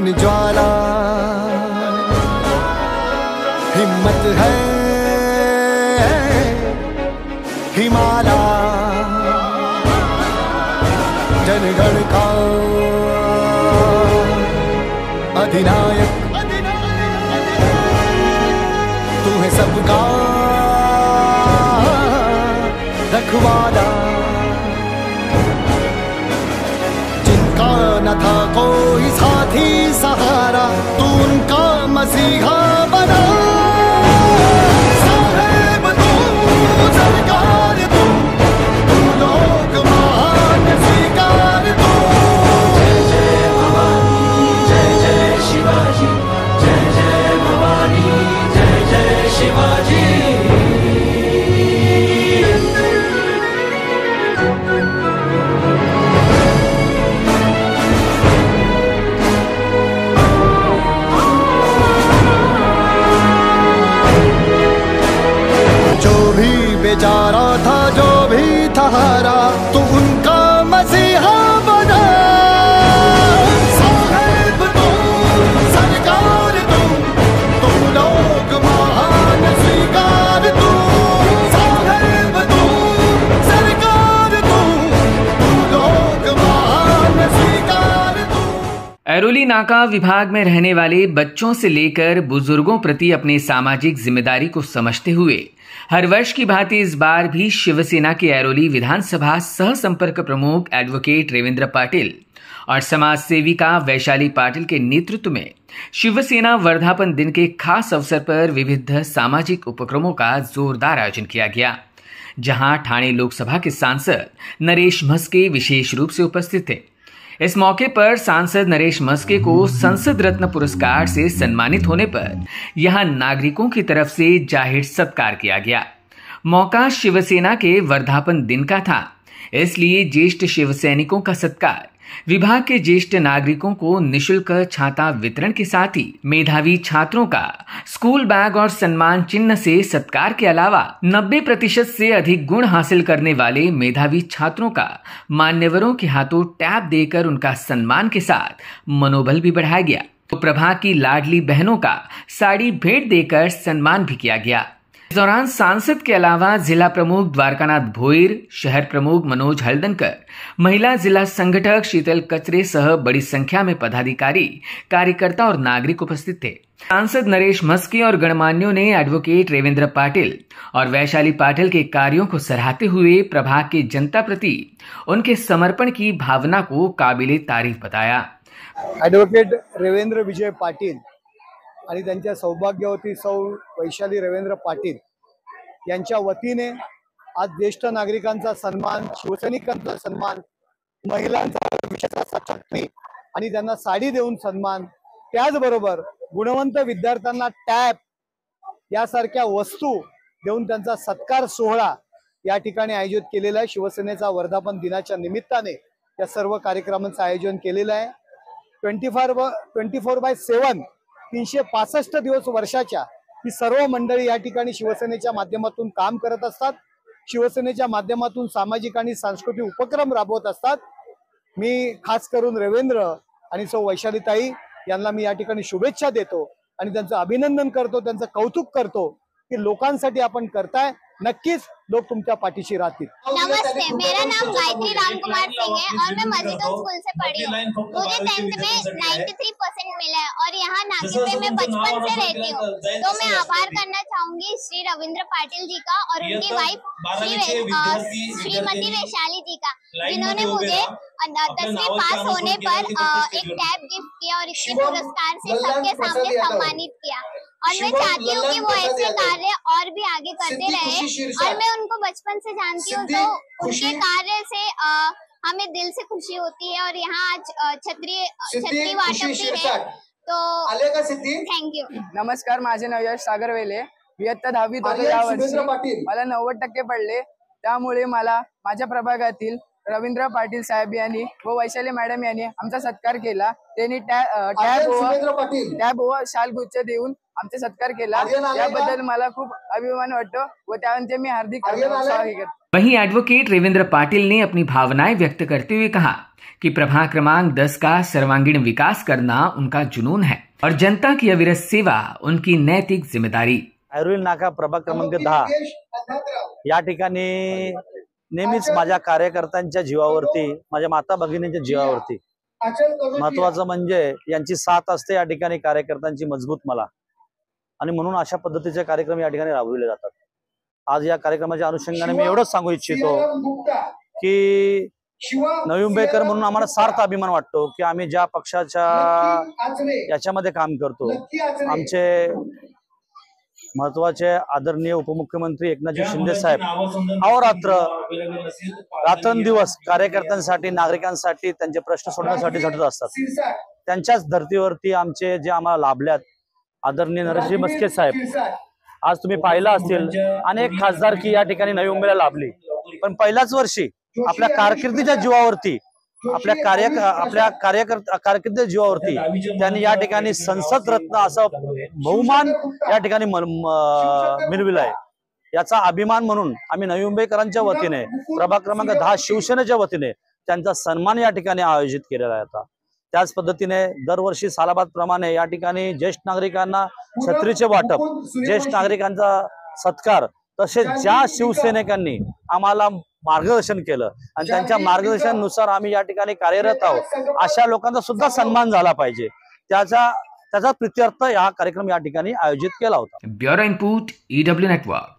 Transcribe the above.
मन ज्वाला हिम्मत है हिमाला जनगण का अधिनायक तू है सबका रखवाला जिनका न था कोई साथी सहारा तू उनका मसीहा बना साहेब तू सरकार तू लोक महान स्वीकार तू जय जय भवानी जय जय शिवाजी जय जय भवानी जय जय शिवाजी बेचारा था जो भी था हारा तू उनका मसीहा बना साहेब तू सरकार तू लोक महान स्वीकार तू साहेब तू सरकार तू लोक महान स्वीकार तू। ऐरोली नाका विभाग में रहने वाले बच्चों से लेकर बुजुर्गों प्रति अपनी सामाजिक जिम्मेदारी को समझते हुए हर वर्ष की भांति इस बार भी शिवसेना के ऐरोली विधानसभा सह संपर्क प्रमुख एडवोकेट रविंद्र पाटिल और समाज सेविका वैशाली पाटिल के नेतृत्व में शिवसेना वर्धापन दिन के खास अवसर पर विविध सामाजिक उपक्रमों का जोरदार आयोजन किया गया, जहां ठाणे लोकसभा के सांसद नरेश मस्के विशेष रूप से उपस्थित थे। इस मौके पर सांसद नरेश मस्के को संसद रत्न पुरस्कार से सम्मानित होने पर यहां नागरिकों की तरफ से जाहिर सत्कार किया गया। मौका शिवसेना के वर्धापन दिन का था, इसलिए ज्येष्ठ शिव सैनिकों का सत्कार, विभाग के ज्येष्ठ नागरिकों को निशुल्क छाता वितरण के साथ ही मेधावी छात्रों का स्कूल बैग और सम्मान चिन्ह से सत्कार के अलावा 90% से अधिक गुण हासिल करने वाले मेधावी छात्रों का मान्यवरों के हाथों टैब देकर उनका सम्मान के साथ मनोबल भी बढ़ाया गया। तो प्रभा की लाडली बहनों का साड़ी भेंट देकर सम्मान भी किया गया। इस दौरान सांसद के अलावा जिला प्रमुख द्वारकानाथ भोईर, शहर प्रमुख मनोज हल्दनकर, महिला जिला संगठक शीतल कचरे सह बड़ी संख्या में पदाधिकारी, कार्यकर्ता और नागरिक उपस्थित थे। सांसद नरेश मस्के और गणमान्यों ने एडवोकेट रविंद्र पाटिल और वैशाली पाटिल के कार्यों को सराहते हुए प्रभाग की जनता प्रति उनके समर्पण की भावना को काबिले तारीफ बताया। ॲडव्होकेट रवींद्र विजय पाटील आणि त्यांच्या सौभाग्यवती सौ वैशाली रवींद्र पाटील यांच्या वतीने आज ज्येष्ठ नागरिकांचा सन्मान, शिवसैनिकांचा सन्मान, महिलांचा विशेष छत्री आणि त्यांना साडी देऊन सन्मान, त्याचबरोबर गुणवंत विद्यार्थ्यांना टॅब यासारख्या वस्तू देऊन त्यांचा सत्कार सोहळा या ठिकाणी आयोजित केलेला आहे। शिवसेनेचा वर्धापन दिनाच्या निमित्ताने या सर्व कार्यक्रमांचं आयोजन केलेलं आहे। 24/7 365 दिवस वर्षाच्या ही सर्व मंडळी या ठिकाणी शिवसेनेच्या माध्यमातून काम करत असतात, शिवसेनेच्या माध्यमातून सामाजिक आणि सांस्कृतिक उपक्रम राबवत असतात। मी खास करून रवींद्र आणि सौ वैशालीताई यांना मी या ठिकाणी शुभेच्छा देतो आणि त्यांचं अभिनंदन करतो, त्यांचं कौतुक करतो की लोकांसाठी आपण करताय, नक्कीच लोग तुमच्या पाठीशी राहतील। नमस्ते, मेरा नाम गायत्री रामकुमार सिंह है और मैं मजीदों स्कूल से पढ़ी हूँ। मुझे 10th में 93% मिला है और यहाँ नागपुर में मैं बचपन से रहती हूँ। तो मैं आभार करना चाहूंगी श्री रविंद्र पाटिल जी का और उनकी वाइफ श्रीमती वैशाली जी का, जिन्होंने मुझे 10वीं पास होने पर एक टैब गिफ्ट किया और इस पुरस्कार से सबके सामने सम्मानित किया। और मैं चाहती हूँ कि वो ऐसे कार्य और भी आगे करते रहे और मैं उनको बचपन से जानती हूँ, तो उनके कार्य से हमें दिल से खुशी होती है। और यहाँ आज छत्री वाटप भी है, तो थैंक यू। नमस्कार, माझे नाव यश सागर वेले, मी इयत्ता 10वीत होतो यावर्षी। मला 90% पडले, त्यामुळे मला माझ्या प्रभागातील रवींद्र पाटील साहेब यांनी व वैशाली मॅडम यांनी आमचा सत्कार केला। त्यांनी टॅब व शालगुच्छ देऊन आमचा सत्कार केला, याबद्दल मला खूप अभिमान वाटतो व त्यांचे मी हार्दिक स्वागत करतो। वहीं एडवोकेट रविंद्र पाटिल ने अपनी भावनाएं व्यक्त करते हुए कहा कि प्रभाग क्रमांक 10 का सर्वांगीण विकास करना उनका जुनून है और जनता की अविरत सेवा उनकी नैतिक जिम्मेदारी। ऐरोली नाका प्रभाग क्रमांक 10 या ठिकाणी नेहमीच माझ्या कार्यकर्त्यांच्या जीवावरती, माझ्या माता भगिनींच्या जीवावरती, महत्वाचं म्हणजे यांची साथ असते या ठिकाणी कार्यकर्त्यांची मजबूत मला, आणि म्हणून अशा पद्धतीचे कार्यक्रम या ठिकाणी राबविले जातात। आज या कार्यक्रमाच्या अनुषंगाने मी एवढंच सांगू इच्छितो की नवी मुंबईकर म्हणून आम्हाला सार्थ अभिमान वाटतो की आम्ही ज्या पक्षाच्या याच्यामध्ये काम करतो, आमचे महत्वाचे आदरणीय उपमुख्यमंत्री एकनाथजी शिंदे साहेब अहोरात्र रात्रंदिवस कार्यकर्त्यांसाठी, नागरिकांसाठी, त्यांचे प्रश्न सोडवण्यासाठी झटत असतात। त्यांच्याच धर्तीवरती आमचे जे आम्हाला लाभल्यात आदरणीय नरेशजी मस्के साहेब, आज तुम्ही पाहिलं असतील अनेक खासदारकी या ठिकाणी नवी मुंबईला लाभली, पण पहिल्याच वर्षी आपल्या कारकिर्दीच्या जीवावरती, आपल्या कारकिर्दीच्या जीवावरती त्यांनी या ठिकाणी संसद रत्न असं बहुमान या ठिकाणी मिळविलाय। याचा अभिमान म्हणून आम्ही नवी मुंबईकरांच्या वतीने, प्रभाग क्रमांक 10 शिवसेनेच्या वतीने त्यांचा सन्मान या ठिकाणी आयोजित केलेला आहे। त्याच पद्धतीने दरवर्षी सालाबाद प्रमाणे या ठिकाणी ज्येष्ठ नागरिकांना छत्रीचे वाटप, ज्येष्ठ नागरिकांचा सत्कार, तसेच ज्या शिवसैनिकांनी आम्हाला मार्गदर्शन केलं आणि त्यांच्या मार्गदर्शनानुसार आम्ही या ठिकाणी कार्यरत आहोत, अशा लोकांचा सुद्धा सन्मान झाला पाहिजे, त्याचा प्रित्यर्थ हा कार्यक्रम या ठिकाणी आयोजित केला होता। Bureau input EW network.